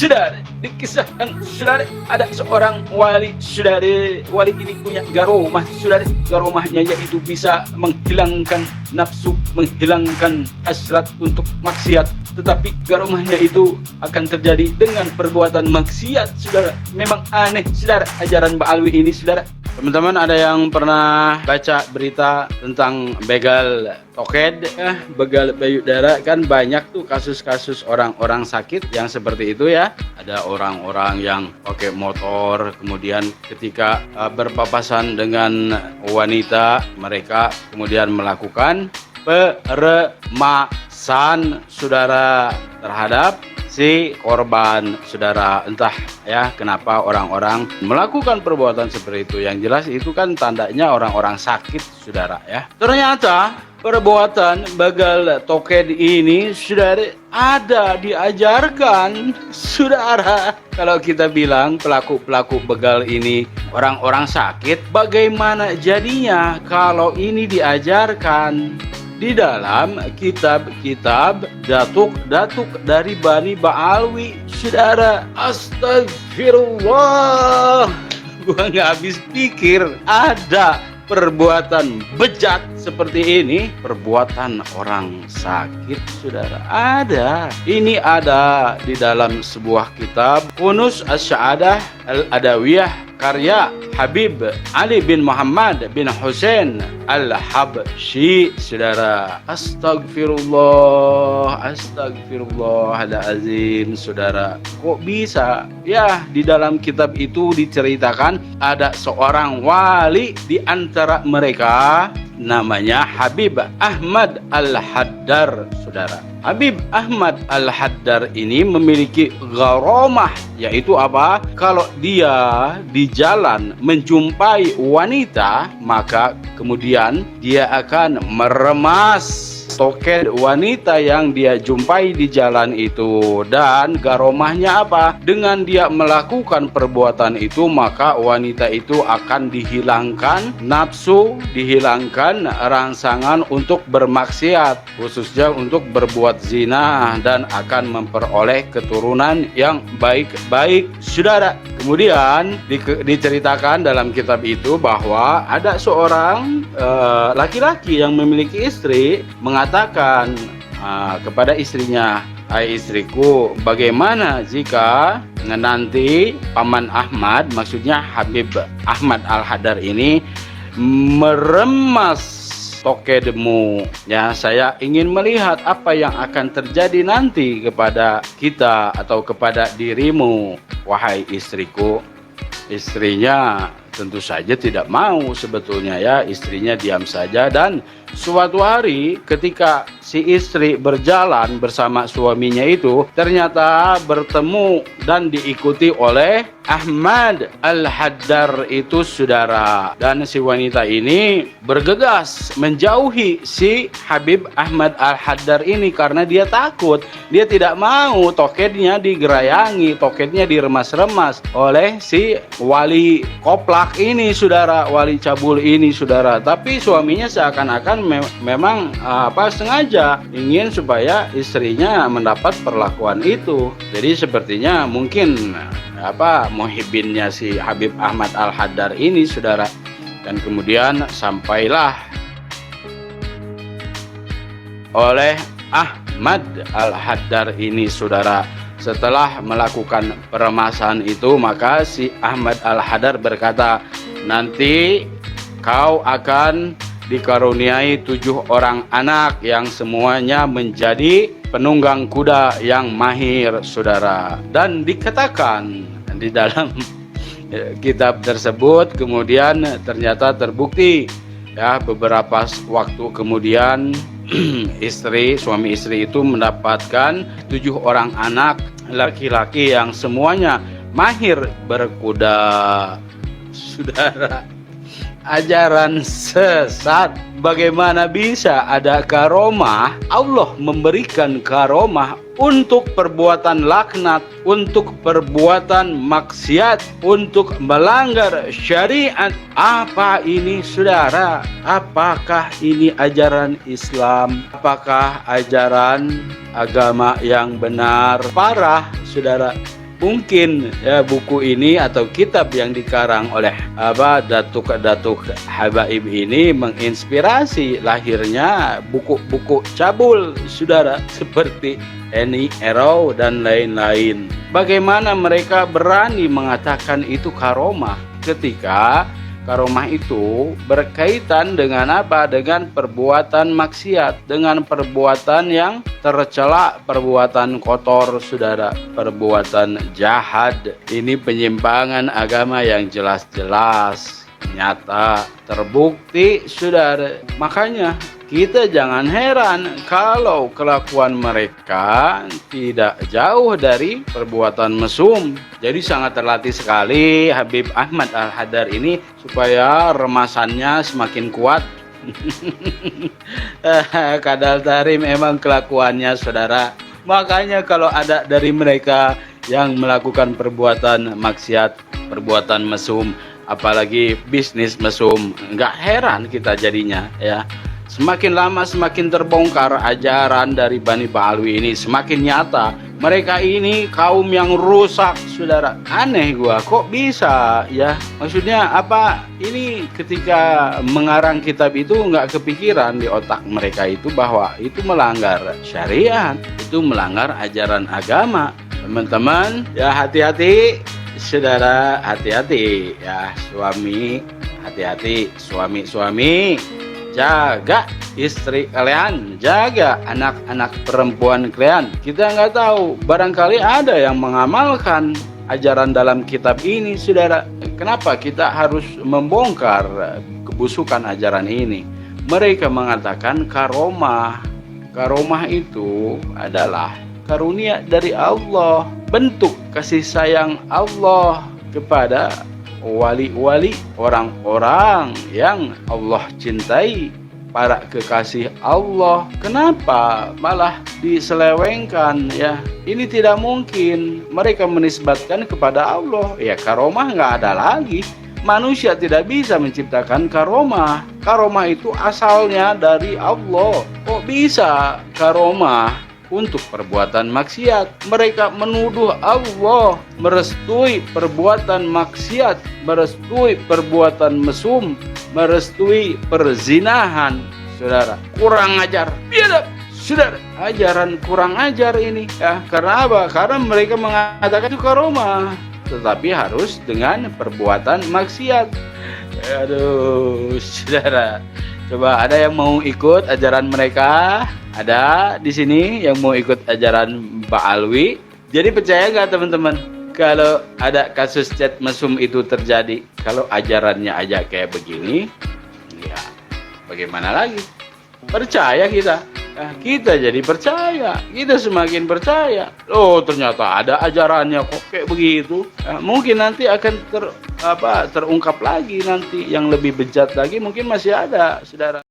Saudara, dikisahkan saudara, ada seorang wali, saudara. Wali ini punya garomah, saudara. Garomahnya yaitu bisa menghilangkan nafsu, menghilangkan hasrat untuk maksiat. Tetapi garomahnya itu akan terjadi dengan perbuatan maksiat, saudara. Memang aneh, saudara, ajaran Mbak Alwi ini, saudara. Teman-teman, ada yang pernah baca berita tentang begal toked, begal payudara? Kan banyak tuh kasus-kasus orang-orang sakit yang seperti itu ya. Ada orang-orang yang pakai motor, kemudian ketika berpapasan dengan wanita, mereka kemudian melakukan peremasan, saudara, terhadap si korban, saudara. Entah ya kenapa orang-orang melakukan perbuatan seperti itu. Yang jelas itu kan tandanya orang-orang sakit, saudara ya. Ternyata perbuatan begal toked ini, saudara, ada diajarkan, saudara. Kalau kita bilang pelaku-pelaku begal ini orang-orang sakit, bagaimana jadinya kalau ini diajarkan di dalam kitab-kitab datuk-datuk dari Bani Ba'alwi, saudara? Astagfirullah, gua nggak habis pikir ada perbuatan bejat seperti ini, perbuatan orang sakit, saudara. Ada. Ini ada di dalam sebuah kitab Kunuz Asy-Sya'adah Al-Adawiyah karya Habib Ali bin Muhammad bin Hussein Al-Habsyi, saudara. Astagfirullah, astagfirullahaladzim, saudara. Kok bisa? Ya, di dalam kitab itu diceritakan ada seorang wali di antara mereka, namanya Habib Ahmad Al-Haddar, saudara. Habib Ahmad Al-Haddar ini memiliki gharomah, yaitu apa? Kalau dia di jalan menjumpai wanita, maka kemudian dia akan meremas toked wanita yang dia jumpai di jalan itu. Dan garomahnya apa? Dengan dia melakukan perbuatan itu, maka wanita itu akan dihilangkan nafsu, dihilangkan rangsangan untuk bermaksiat, khususnya untuk berbuat zina, dan akan memperoleh keturunan yang baik-baik, saudara. Kemudian diceritakan dalam kitab itu bahwa ada seorang laki-laki yang memiliki istri mengatakan kepada istrinya, "Hai istriku, bagaimana jika nanti Paman Ahmad," maksudnya Habib Ahmad Al-Haddar ini, "meremas tokedmu? Ya, saya ingin melihat apa yang akan terjadi nanti kepada kita atau kepada dirimu, wahai istriku." Istrinya tentu saja tidak mau sebetulnya ya. Istrinya diam saja. Dan suatu hari ketika si istri berjalan bersama suaminya itu, ternyata bertemu dan diikuti oleh Ahmad Al-Haddar itu, saudara. Dan si wanita ini bergegas menjauhi si Habib Ahmad Al-Haddar ini karena dia takut. Dia tidak mau tokednya digerayangi, tokednya diremas-remas oleh si wali koplak ini, saudara, wali cabul ini, saudara. Tapi suaminya seakan-akan memang sengaja ingin supaya istrinya mendapat perlakuan itu. Jadi sepertinya mungkin muhibinnya si Habib Ahmad Al-Haddar ini, saudara. Dan kemudian sampailah oleh Ahmad Al-Haddar ini, saudara. Setelah melakukan peremasan itu, maka si Ahmad Al-Haddar berkata, "Nanti kau akan dikaruniai 7 orang anak yang semuanya menjadi penunggang kuda yang mahir, saudara." Dan dikatakan di dalam kitab tersebut, kemudian ternyata terbukti ya, beberapa waktu kemudian suami istri itu mendapatkan 7 orang anak laki-laki yang semuanya mahir berkuda, saudara. Ajaran sesat. Bagaimana bisa ada karomah? Allah memberikan karomah untuk perbuatan laknat, untuk perbuatan maksiat, untuk melanggar syariat. Apa ini, saudara? Apakah ini ajaran Islam? Apakah ajaran agama yang benar? Parah, saudara. Mungkin ya buku ini atau kitab yang dikarang oleh datuk-datuk habaib ini menginspirasi lahirnya buku-buku cabul, saudara, seperti Eni Arrow dan lain-lain. Bagaimana mereka berani mengatakan itu karomah ketika karomah itu berkaitan dengan apa? Dengan perbuatan maksiat, dengan perbuatan yang tercela, perbuatan kotor, saudara, perbuatan jahat. Ini penyimpangan agama yang jelas-jelas, nyata, terbukti, saudara. Makanya kita jangan heran kalau kelakuan mereka tidak jauh dari perbuatan mesum. Jadi sangat terlatih sekali Habib Ahmad Al-Haddad ini supaya remasannya semakin kuat. Kadal Tarim memang kelakuannya, saudara. Makanya kalau ada dari mereka yang melakukan perbuatan maksiat, perbuatan mesum, apalagi bisnis mesum, nggak heran kita jadinya, ya. Semakin lama semakin terbongkar ajaran dari Bani Ba'alwi ini, semakin nyata mereka ini kaum yang rusak, saudara. Aneh gua, kok bisa ya? Maksudnya apa? Ini ketika mengarang kitab itu nggak kepikiran di otak mereka itu bahwa itu melanggar syariat, itu melanggar ajaran agama. Teman-teman, ya hati-hati, saudara, hati-hati ya, suami, hati-hati, suami-suami. Jaga istri kalian, jaga anak-anak perempuan kalian. Kita nggak tahu, barangkali ada yang mengamalkan ajaran dalam kitab ini, saudara. Kenapa kita harus membongkar kebusukan ajaran ini? Mereka mengatakan karomah. Karomah itu adalah karunia dari Allah, bentuk kasih sayang Allah kepada wali-wali, orang-orang yang Allah cintai, para kekasih Allah. Kenapa malah diselewengkan ya? Ini tidak mungkin. Mereka menisbatkan kepada Allah. Ya karomah nggak ada lagi. Manusia tidak bisa menciptakan karomah. Karomah itu asalnya dari Allah. Kok bisa karomah untuk perbuatan maksiat? Mereka menuduh Allah merestui perbuatan maksiat, merestui perbuatan mesum, merestui perzinahan. Saudara, kurang ajar. Biadab, saudara, ajaran kurang ajar ini ya. Karena apa? Karena mereka mengatakan itu karomah, tetapi harus dengan perbuatan maksiat. Aduh, saudara, coba ada yang mau ikut ajaran mereka? Ada di sini yang mau ikut ajaran Ba'alwi. Jadi percaya nggak teman-teman? Kalau ada kasus chat mesum itu terjadi, kalau ajarannya aja kayak begini, ya bagaimana lagi? Percaya kita? Nah, kita jadi percaya, kita semakin percaya. Oh ternyata ada ajarannya kok kayak begitu. Nah, mungkin nanti akan terungkap lagi nanti yang lebih bejat lagi, mungkin masih ada, saudara.